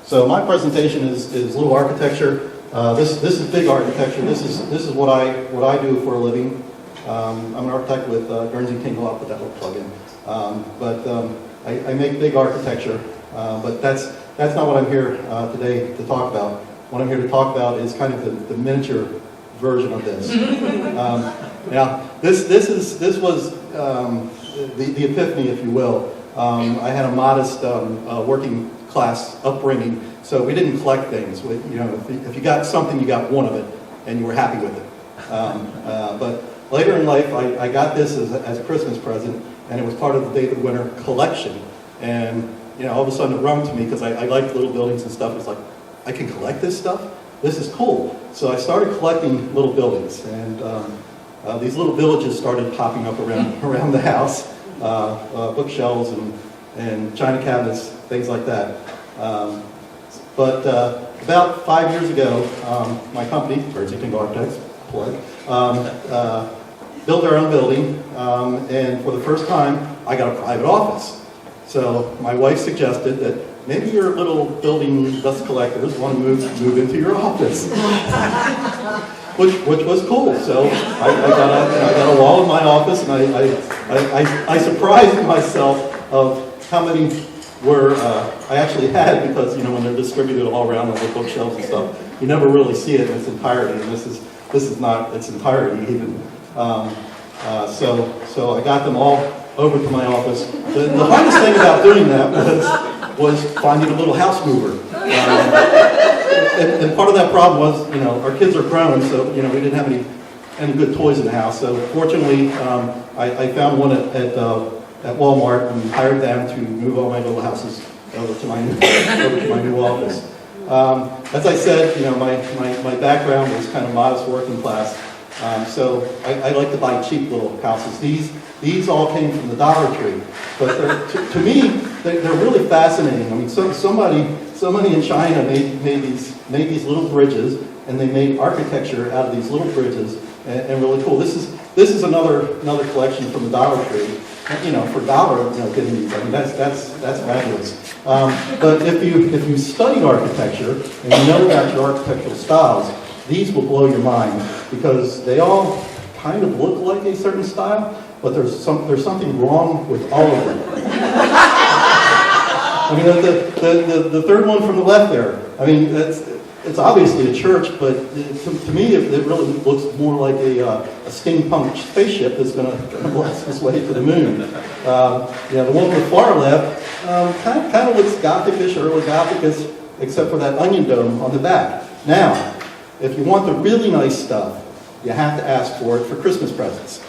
So my presentation is little architecture. This is big architecture. This is what I do for a living. I'm an architect with Guernsey Tingle. I'll put that little plug in. I make big architecture, but that's not what I'm here today to talk about. What I'm here to talk about is kind of the miniature version of this. Now, this was the epiphany, if you will. I had a modest working class upbringing, so we didn't collect things. If you got something, you got one of it, and you were happy with it. But later in life, I got this as a Christmas present, and it was part of the David Winter collection. And all of a sudden it rung to me, because I liked little buildings and stuff. It's like, I can collect this stuff? This is cool. So I started collecting little buildings, and these little villages started popping up around the house, bookshelves and china cabinets, things like that. But about 5 years ago, my company, Guernsey Tingle Architects, built our own building, and for the first time, I got a private office. So my wife suggested that maybe your little building dust collectors want to move into your office, which was cool. So I got a wall in my office, and I surprised myself of how many I actually had, because when they're distributed all around on the bookshelves and stuff, you never really see it in its entirety, and this is not its entirety even. So I got them all over to my office. The hardest thing about doing that was finding a little house mover. And part of that problem was, our kids are grown, so we didn't have any good toys in the house. So fortunately, I found one at Walmart and hired them to move all my little houses over to my new office. As I said, my background was kind of modest working class. So I like to buy cheap little houses. These all came from the Dollar Tree, but to me they're really fascinating. I mean, somebody in China made these little bridges, and they made architecture out of these little bridges, and really cool. This is another collection from the Dollar Tree. For $1, getting these. I mean, that's fabulous. But if you study architecture and you know about your architectural styles, these will blow your mind, because they all kind of look like a certain style, but there's something wrong with all of them. I mean, the third one from the left there. I mean, it's obviously a church, but to me, it really looks more like a steampunk spaceship that's going to blast its way to the moon. The one on the far left kind of looks Gothic-ish, early Gothic, except for that onion dome on the back. Now, if you want the really nice stuff, you have to ask for it for Christmas presents.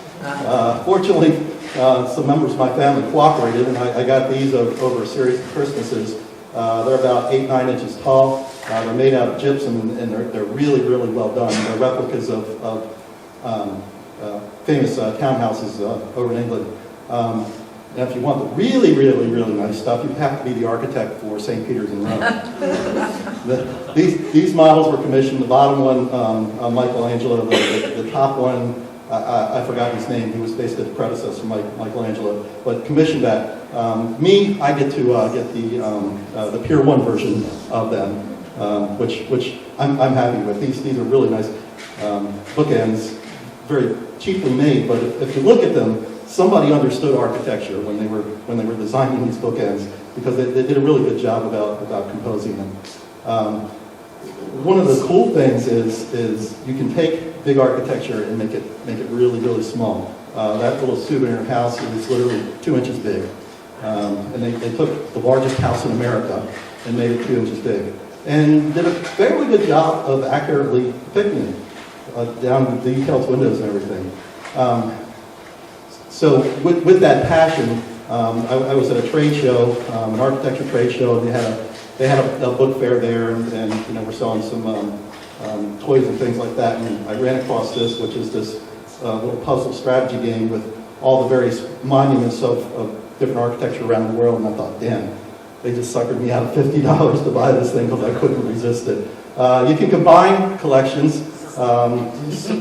Fortunately, some members of my family cooperated, and I got these over a series of Christmases. They're about 8-9 inches tall. They're made out of gypsum, and they're really, really well done. They're replicas of famous townhouses over in England. Now, if you want the really, really, really nice stuff, you have to be the architect for St. Peter's in Rome. These models were commissioned. The bottom one, Michelangelo. The top one, I forgot his name. He was basically the predecessor of Michelangelo, but commissioned that. Me, I get to get the Pier 1 version of them, which I'm happy with. These are really nice bookends, very cheaply made. But if you look at them, somebody understood architecture when they were designing these bookends, because they did a really good job about composing them. One of the cool things is you can take big architecture and make it really, really small. That little souvenir house is literally 2 inches big. And they took the largest house in America and made it 2 inches big, and did a fairly good job of accurately depicting it, down to the details, windows, and everything. So with that passion, I was at a trade show, an architecture trade show, and they had a book fair there, and we're selling some toys and things like that. And I ran across this, which is this little puzzle strategy game with all the various monuments of different architecture around the world, and I thought, damn, they just suckered me out of $50 to buy this thing, because I couldn't resist it. You can combine collections,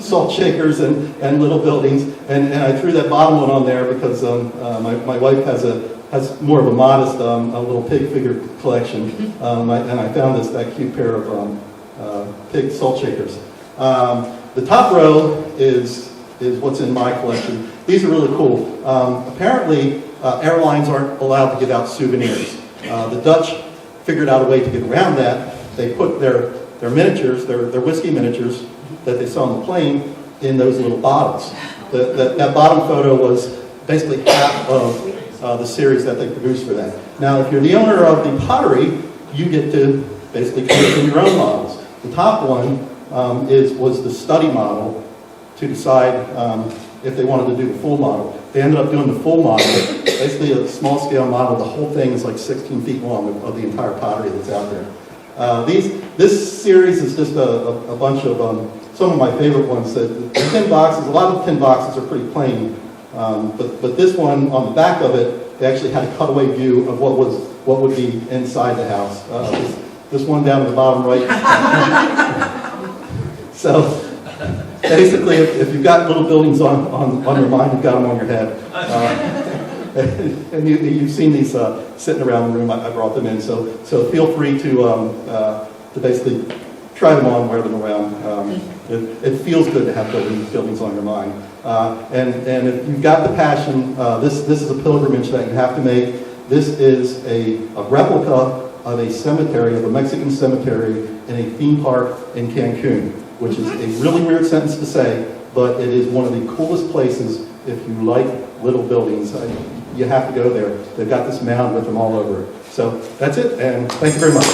salt shakers and little buildings, and I threw that bottom one on there because my wife has a has more of a modest, a little pig figure collection. And I found that cute pair of pig salt shakers. The top row is what's in my collection. These are really cool. Apparently, airlines aren't allowed to give out souvenirs. The Dutch figured out a way to get around that. They put their miniatures, their whiskey miniatures that they saw on the plane in those little bottles. That bottom photo was basically half of the series that they produced for that. Now, if you're the owner of the pottery, you get to basically create your own models. The top one was the study model to decide if they wanted to do the full model. They ended up doing the full model, basically a small scale model. The whole thing is like 16 feet long of the entire pottery that's out there. This series is just a bunch of some of my favorite ones. The tin boxes, a lot of tin boxes are pretty plain, but this one on the back of it, they actually had a cutaway view of what would be inside the house. This one down at the bottom right. So basically, if you've got little buildings on your mind, you've got them on your head. And you've seen these sitting around the room. I brought them in, so feel free to basically try them on, wear them around. It feels good to have buildings on your mind. And if you've got the passion, this is a pilgrimage that you have to make. This is a replica of a cemetery, of a Mexican cemetery in a theme park in Cancun, which is a really weird sentence to say, but it is one of the coolest places if you like little buildings. You have to go there. They've got this mound with them all over it. So that's it, and thank you very much.